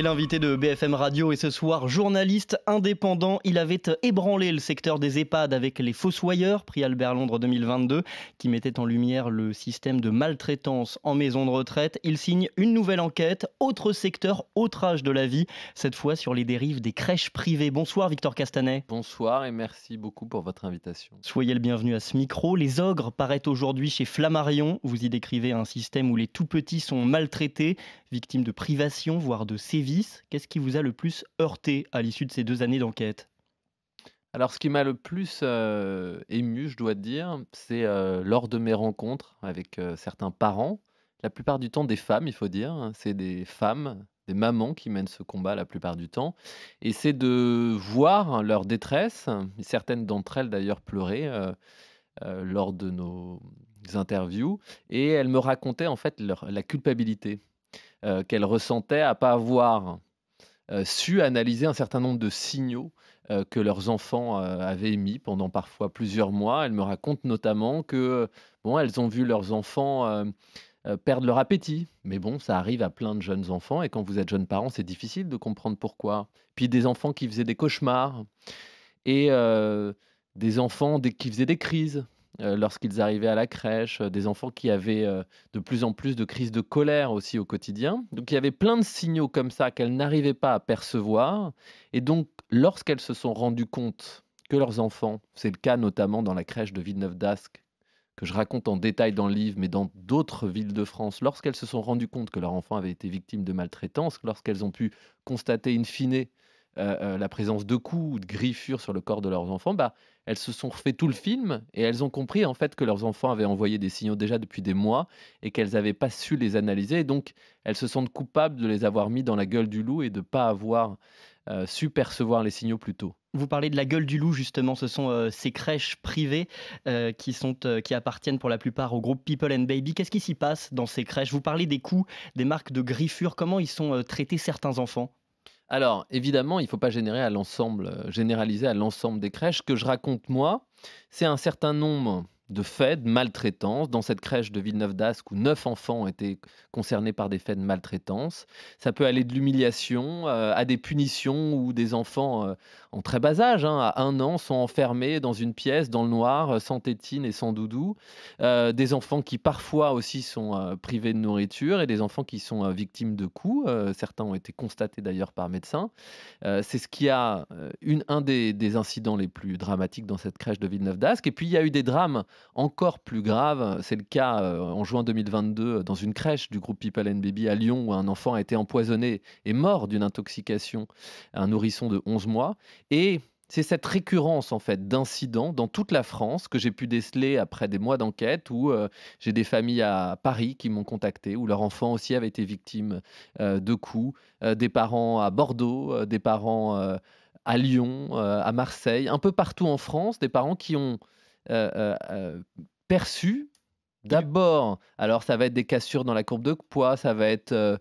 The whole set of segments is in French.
l'invité de BFM Radio et ce soir, journaliste indépendant, il avait ébranlé le secteur des EHPAD avec Les Fossoyeurs, prix Albert Londres 2022, qui mettait en lumière le système de maltraitance en maison de retraite. Il signe une nouvelle enquête, autre secteur, autre âge de la vie, cette fois sur les dérives des crèches privées. Bonsoir Victor Castanet. Bonsoir et merci beaucoup pour votre invitation. Soyez le bienvenu à ce micro. Les Ogres paraît aujourd'hui chez Flammarion. Vous y décrivez un système où les tout-petits sont maltraités, victimes de privations, voire de sévices. Qu'est-ce qui vous a le plus heurté à l'issue de ces 2 années d'enquête ? Alors ce qui m'a le plus ému, je dois dire, c'est lors de mes rencontres avec certains parents, la plupart du temps des femmes, il faut dire, hein. C'est des femmes, des mamans qui mènent ce combat la plupart du temps. Et c'est de voir leur détresse, certaines d'entre elles d'ailleurs pleurer lors de nos interviews. Et elles me racontaient en fait la culpabilité qu'elles ressentaient à pas avoir su analyser un certain nombre de signaux que leurs enfants avaient émis pendant parfois plusieurs mois. Elles me racontent notamment que bon, elles ont vu leurs enfants perdre leur appétit. Mais bon, ça arrive à plein de jeunes enfants et quand vous êtes jeune parent, c'est difficile de comprendre pourquoi. Puis des enfants qui faisaient des cauchemars et des enfants qui faisaient des crises lorsqu'ils arrivaient à la crèche, des enfants qui avaient de plus en plus de crises de colère aussi au quotidien. Donc il y avait plein de signaux comme ça qu'elles n'arrivaient pas à percevoir. Et donc, lorsqu'elles se sont rendues compte que leurs enfants, c'est le cas notamment dans la crèche de Villeneuve-d'Ascq, que je raconte en détail dans le livre, mais dans d'autres villes de France, lorsqu'elles se sont rendues compte que leur enfant avait été victime de maltraitance, lorsqu'elles ont pu constater in fine la présence de coups ou de griffures sur le corps de leurs enfants, bah, elles se sont refait tout le film et elles ont compris en fait que leurs enfants avaient envoyé des signaux déjà depuis des mois et qu'elles n'avaient pas su les analyser. Et donc, elles se sentent coupables de les avoir mis dans la gueule du loup et de ne pas avoir su percevoir les signaux plus tôt. Vous parlez de la gueule du loup, justement. Ce sont ces crèches privées qui appartiennent pour la plupart au groupe People and Baby. Qu'est-ce qui s'y passe dans ces crèches ? Vous parlez des coups, des marques de griffures. Comment ils sont traités certains enfants ? Alors, évidemment, il ne faut pas généraliser à l'ensemble des crèches. Ce que je raconte, moi, c'est un certain nombre de faits de maltraitance. Dans cette crèche de Villeneuve-d'Ascq, où 9 enfants ont été concernés par des faits de maltraitance. Ça peut aller de l'humiliation à des punitions où des enfants en très bas âge, hein, à 1 an, sont enfermés dans une pièce, dans le noir, sans tétine et sans doudou. Des enfants qui parfois aussi sont privés de nourriture et des enfants qui sont victimes de coups. Certains ont été constatés d'ailleurs par médecin. C'est ce qui a un des incidents les plus dramatiques dans cette crèche de Villeneuve-d'Ascq. Et puis il y a eu des drames encore plus graves. C'est le cas en juin 2022 dans une crèche du groupe People and Baby à Lyon où un enfant a été empoisonné et mort d'une intoxication, un nourrisson de 11 mois. Et c'est cette récurrence en fait d'incidents dans toute la France que j'ai pu déceler après des mois d'enquête où j'ai des familles à Paris qui m'ont contacté, où leur enfant aussi avait été victime de coups, des parents à Bordeaux, des parents à Lyon, à Marseille, un peu partout en France, des parents qui ont perçu d'abord, alors ça va être des cassures dans la courbe de poids, ça va être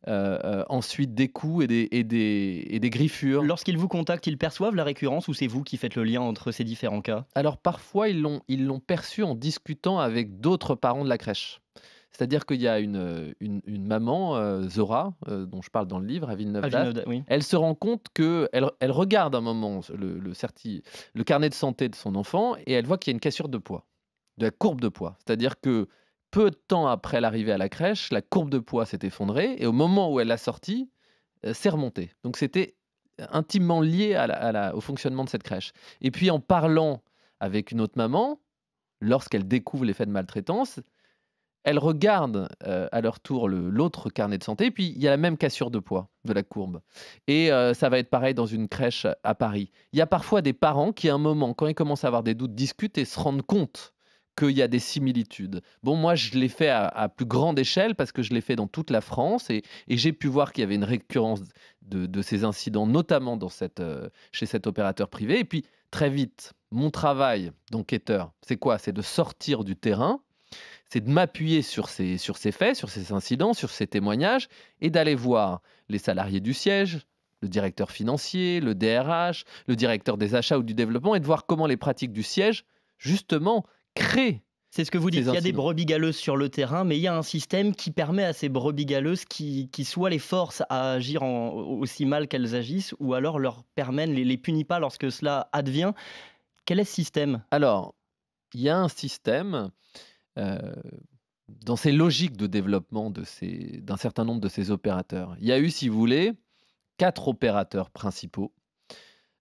ensuite des coups et des griffures. Lorsqu'ils vous contactent, ils perçoivent la récurrence ou c'est vous qui faites le lien entre ces différents cas ? Alors parfois, ils l'ont perçu en discutant avec d'autres parents de la crèche. C'est-à-dire qu'il y a une maman, Zora, dont je parle dans le livre, à Villeneuve-d'Ascq. Oui. Elle se rend compte elle regarde un moment le carnet de santé de son enfant et elle voit qu'il y a une cassure de poids, de la courbe de poids. C'est-à-dire que peu de temps après l'arrivée à la crèche, la courbe de poids s'est effondrée et au moment où elle l'a sortie, c'est remonté. Donc c'était intimement lié au fonctionnement de cette crèche. Et puis en parlant avec une autre maman, lorsqu'elle découvre les faits de maltraitance, elles regardent à leur tour l'autre carnet de santé, puis il y a la même cassure de poids de la courbe. Et ça va être pareil dans une crèche à Paris. Il y a parfois des parents qui, à un moment, quand ils commencent à avoir des doutes, discutent et se rendent compte qu'il y a des similitudes. Bon, moi, je l'ai fait à plus grande échelle parce que je l'ai fait dans toute la France et j'ai pu voir qu'il y avait une récurrence de ces incidents, notamment chez cet opérateur privé. Et puis, très vite, mon travail d'enquêteur, c'est quoi ? C'est de sortir du terrain, c'est de m'appuyer sur ces faits, sur ces incidents, sur ces témoignages, et d'aller voir les salariés du siège, le directeur financier, le DRH, le directeur des achats ou du développement, et de voir comment les pratiques du siège, justement, créent C'est ce que vous dites, ces il y a des incidents. brebis galeuses sur le terrain, mais il y a un système qui permet à ces brebis galeuses qui soit les force à agir aussi mal qu'elles agissent, ou alors leur permet, ne les punit pas lorsque cela advient. Quel est ce système? Alors, il y a un système, heu, dans ces logiques de développement d'un certain nombre de ces opérateurs. Il y a eu, si vous voulez, 4 opérateurs principaux,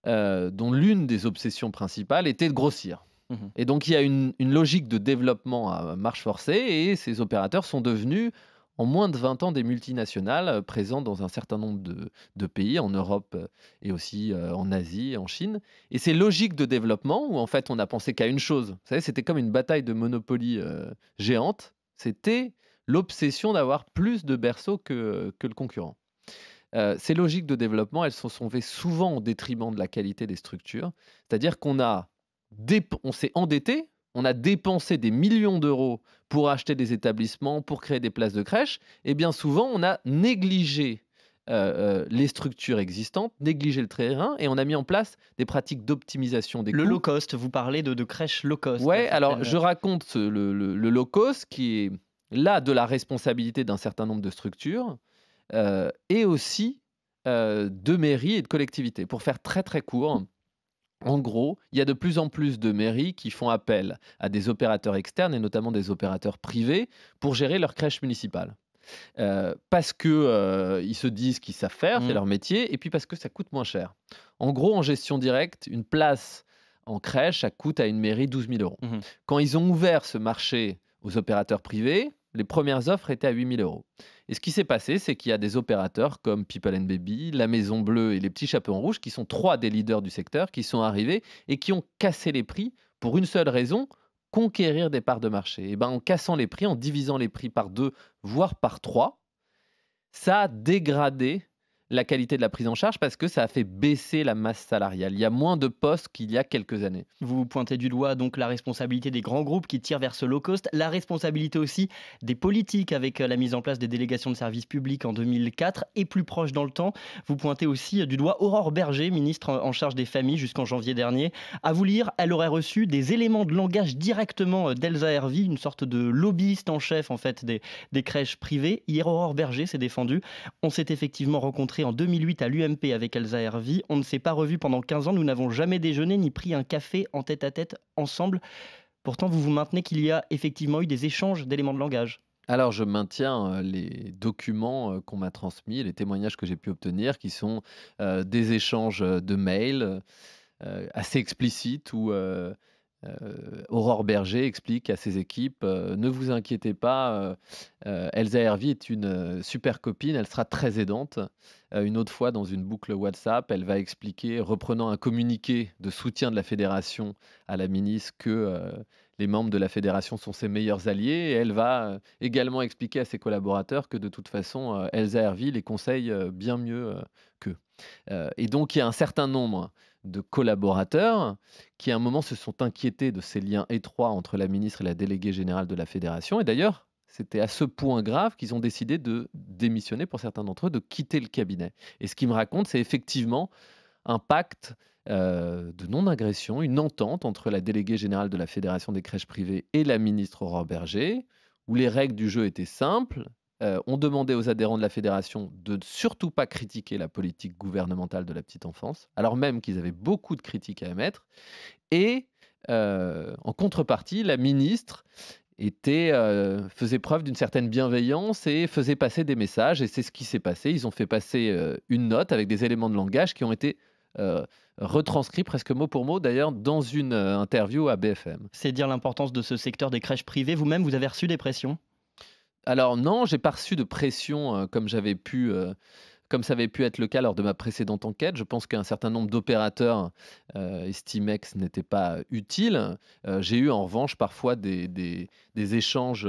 dont l'une des obsessions principales était de grossir. Mmh. Et donc il y a une logique de développement à marche forcée et ces opérateurs sont devenus, en moins de 20 ans, des multinationales, présentes dans un certain nombre de pays, en Europe, et aussi, en Asie et en Chine. Et ces logiques de développement où en fait on a pensé qu'à une chose, vous savez, c'était comme une bataille de Monopoly, géante, c'était l'obsession d'avoir plus de berceaux que le concurrent. Ces logiques de développement, elles se sont faites souvent au détriment de la qualité des structures. C'est-à-dire on s'est endetté, on a dépensé des millions d'euros pour acheter des établissements, pour créer des places de crèche et bien souvent on a négligé, les structures existantes, négligé le terrain et on a mis en place des pratiques d'optimisation des Le low coûts. cost, vous parlez de crèches low cost, Ouais, alors certaines. je raconte le low cost qui est là de la responsabilité d'un certain nombre de structures, et aussi, de mairies et de collectivités. Pour faire très, très court, en gros, il y a de plus en plus de mairies qui font appel à des opérateurs externes et notamment des opérateurs privés pour gérer leurs crèches municipales. Parce que, ils se disent qu'ils savent faire, c'est Mmh. leur métier et puis parce que ça coûte moins cher. En gros, en gestion directe, une place en crèche, ça coûte à une mairie 12 000 €. Mmh. Quand ils ont ouvert ce marché aux opérateurs privés, les premières offres étaient à 8 000 €. Et ce qui s'est passé, c'est qu'il y a des opérateurs comme People and Baby, La Maison Bleue et les Petits Chapeaux Rouges, qui sont 3 des leaders du secteur, qui sont arrivés et qui ont cassé les prix pour une seule raison: conquérir des parts de marché. Et ben, en cassant les prix, en divisant les prix par 2, voire par 3, ça a dégradé la qualité de la prise en charge parce que ça a fait baisser la masse salariale. Il y a moins de postes qu'il y a quelques années. Vous pointez du doigt donc la responsabilité des grands groupes qui tirent vers ce low cost, la responsabilité aussi des politiques avec la mise en place des délégations de services publics en 2004 et plus proche dans le temps. Vous pointez aussi du doigt Aurore Bergé, ministre en charge des familles jusqu'en janvier dernier. À vous lire, elle aurait reçu des éléments de langage directement d'Elsa Hervy, une sorte de lobbyiste en chef en fait des crèches privées. Hier, Aurore Bergé s'est défendue. On s'est effectivement rencontrés en 2008 à l'UMP avec Elsa Hervy. On ne s'est pas revus pendant 15 ans. Nous n'avons jamais déjeuné ni pris un café en tête-à-tête ensemble. Pourtant, vous vous maintenez qu'il y a effectivement eu des échanges d'éléments de langage. Alors je maintiens, les documents, qu'on m'a transmis, les témoignages que j'ai pu obtenir qui sont, des échanges, de mails, assez explicites où, Aurore Berger explique à ses équipes, «Ne vous inquiétez pas, Elsa Hervy est une, super copine, elle sera très aidante». Une autre fois dans une boucle WhatsApp, elle va expliquer, reprenant un communiqué de soutien de la fédération à la ministre que, les membres de la fédération sont ses meilleurs alliés et elle va, également expliquer à ses collaborateurs que de toute façon, Elsa Hervy les conseille, bien mieux, qu'eux. Et donc il y a un certain nombre de collaborateurs qui, à un moment, se sont inquiétés de ces liens étroits entre la ministre et la déléguée générale de la fédération. Et d'ailleurs, c'était à ce point grave qu'ils ont décidé de démissionner, pour certains d'entre eux, de quitter le cabinet. Et ce qu'ils me racontent, c'est effectivement un pacte, de non-agression, une entente entre la déléguée générale de la fédération des crèches privées et la ministre Aurore Berger, où les règles du jeu étaient simples. On demandait aux adhérents de la fédération de ne surtout pas critiquer la politique gouvernementale de la petite enfance, alors même qu'ils avaient beaucoup de critiques à émettre. Et en contrepartie, la ministre faisait preuve d'une certaine bienveillance et faisait passer des messages. Et c'est ce qui s'est passé. Ils ont fait passer une note avec des éléments de langage qui ont été euh, retranscrits presque mot pour mot, d'ailleurs, dans une interview à BFM. C'est dire l'importance de ce secteur des crèches privées. Vous-même, vous avez reçu des pressions? Alors non, j'ai pas reçu de pression, comme ça avait pu être le cas lors de ma précédente enquête. Je pense qu'un certain nombre d'opérateurs, estimaient que ce n'était pas utile. J'ai eu en revanche parfois des échanges,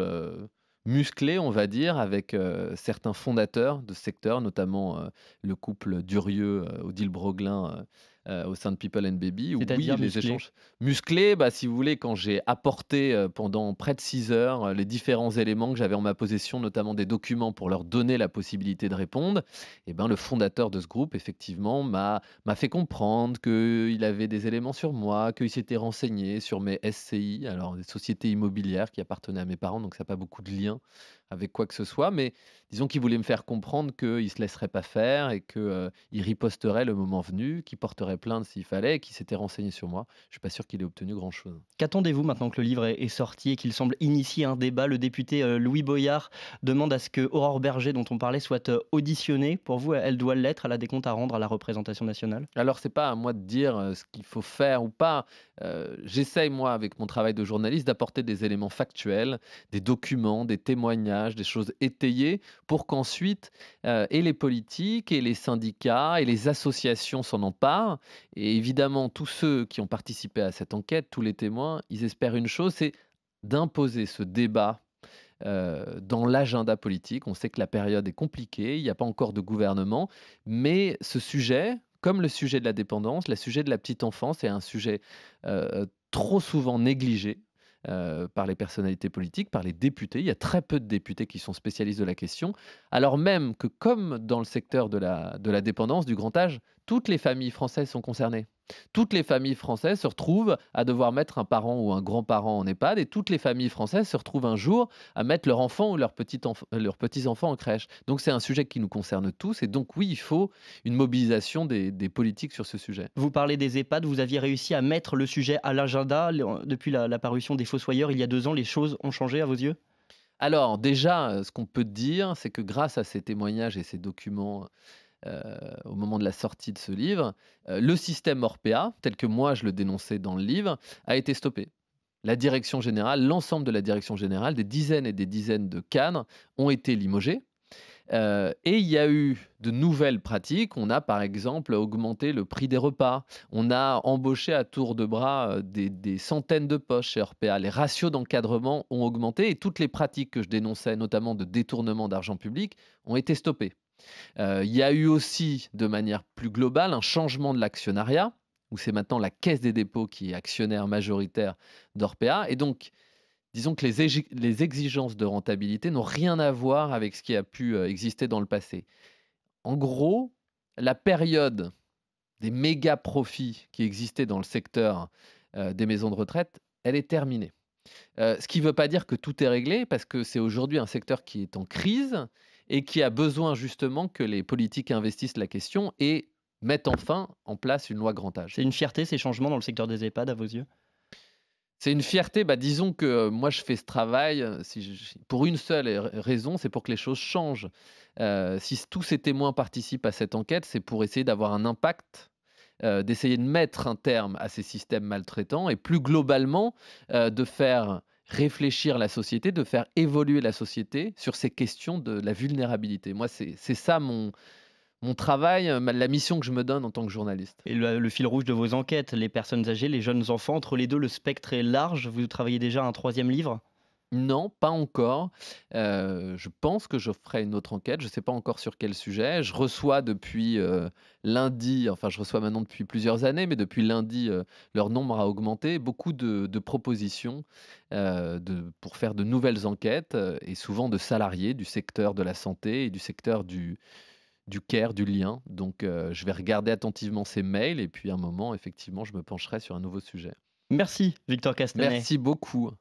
musclés, on va dire, avec, certains fondateurs de ce secteur, notamment, le couple Durieux, Odile Broglin, au sein de People and Baby, où oui, C'est-à-dire les musclé? échanges musclés, bah, si vous voulez, quand j'ai apporté, pendant près de 6 heures, les différents éléments que j'avais en ma possession, notamment des documents pour leur donner la possibilité de répondre, et ben, le fondateur de ce groupe, effectivement, m'a fait comprendre qu'il avait des éléments sur moi, qu'il s'était renseigné sur mes SCI, alors des sociétés immobilières qui appartenaient à mes parents, donc ça n'a pas beaucoup de lien avec quoi que ce soit, mais disons qu'il voulait me faire comprendre qu'il ne se laisserait pas faire et qu'il riposterait le moment venu, qu'il porterait plainte s'il fallait et qu'il s'était renseigné sur moi. Je suis pas sûr qu'il ait obtenu grand-chose. Qu'attendez-vous maintenant que le livre est sorti et qu'il semble initier un débat? Le député Louis Boyard demande à ce que Aurore Berger, dont on parlait, soit auditionnée. Pour vous, elle doit l'être, elle a des comptes à rendre à la représentation nationale? Alors c'est pas à moi de dire, ce qu'il faut faire ou pas. J'essaye moi avec mon travail de journaliste d'apporter des éléments factuels, des documents, des témoignages, des choses étayées pour qu'ensuite, et les politiques et les syndicats et les associations s'en emparent et évidemment tous ceux qui ont participé à cette enquête, tous les témoins, ils espèrent une chose, c'est d'imposer ce débat dans l'agenda politique. On sait que la période est compliquée, il n'y a pas encore de gouvernement, mais ce sujet, comme le sujet de la dépendance, le sujet de la petite enfance est un sujet trop souvent négligé par les personnalités politiques, par les députés. Il y a très peu de députés qui sont spécialistes de la question, alors même que comme dans le secteur de la dépendance, du grand âge, toutes les familles françaises sont concernées. Toutes les familles françaises se retrouvent à devoir mettre un parent ou un grand-parent en EHPAD et toutes les familles françaises se retrouvent un jour à mettre leur enfant ou leurs petits-enfants en crèche. Donc c'est un sujet qui nous concerne tous et donc oui, il faut une mobilisation des politiques sur ce sujet. Vous parlez des EHPAD, vous aviez réussi à mettre le sujet à l'agenda depuis la parution des Fossoyeurs il y a 2 ans. Les choses ont changé à vos yeux? Alors déjà, ce qu'on peut dire, c'est que grâce à ces témoignages et ces documents au moment de la sortie de ce livre, le système Orpea, tel que moi je le dénonçais dans le livre, a été stoppé. La direction générale, l'ensemble de la direction générale, des dizaines et des dizaines de cadres ont été limogés. Et il y a eu de nouvelles pratiques. On a par exemple augmenté le prix des repas. On a embauché à tour de bras des centaines de postes chez Orpea. Les ratios d'encadrement ont augmenté et toutes les pratiques que je dénonçais, notamment de détournement d'argent public, ont été stoppées. Il y a eu aussi, de manière plus globale, un changement de l'actionnariat, où c'est maintenant la Caisse des dépôts qui est actionnaire majoritaire d'Orpea. Et donc, disons que les exigences de rentabilité n'ont rien à voir avec ce qui a pu exister dans le passé. En gros, la période des méga profits qui existaient dans le secteur des maisons de retraite, elle est terminée. Ce qui ne veut pas dire que tout est réglé, parce que c'est aujourd'hui un secteur qui est en crise et qui a besoin justement que les politiques investissent la question et mettent enfin en place une loi grand âge. C'est une fierté, ces changements dans le secteur des EHPAD à vos yeux? C'est une fierté, bah, disons que moi je fais ce travail pour une seule raison, c'est pour que les choses changent. Si tous ces témoins participent à cette enquête, c'est pour essayer d'avoir un impact, d'essayer de mettre un terme à ces systèmes maltraitants et plus globalement, de faire réfléchir la société, de faire évoluer la société sur ces questions de la vulnérabilité. Moi, c'est ça mon travail, la mission que je me donne en tant que journaliste. Et le fil rouge de vos enquêtes, les personnes âgées, les jeunes enfants, entre les 2, le spectre est large. Vous travaillez déjà à un 3e livre? Non, pas encore. Je pense que je ferai une autre enquête. Je ne sais pas encore sur quel sujet. Je reçois depuis, lundi, enfin je reçois maintenant depuis plusieurs années, mais depuis lundi, leur nombre a augmenté. Beaucoup de propositions, pour faire de nouvelles enquêtes, et souvent de salariés du secteur de la santé et du secteur du care, du lien. Donc, je vais regarder attentivement ces mails et puis à un moment, effectivement, je me pencherai sur un nouveau sujet. Merci Victor Castanet. Merci beaucoup.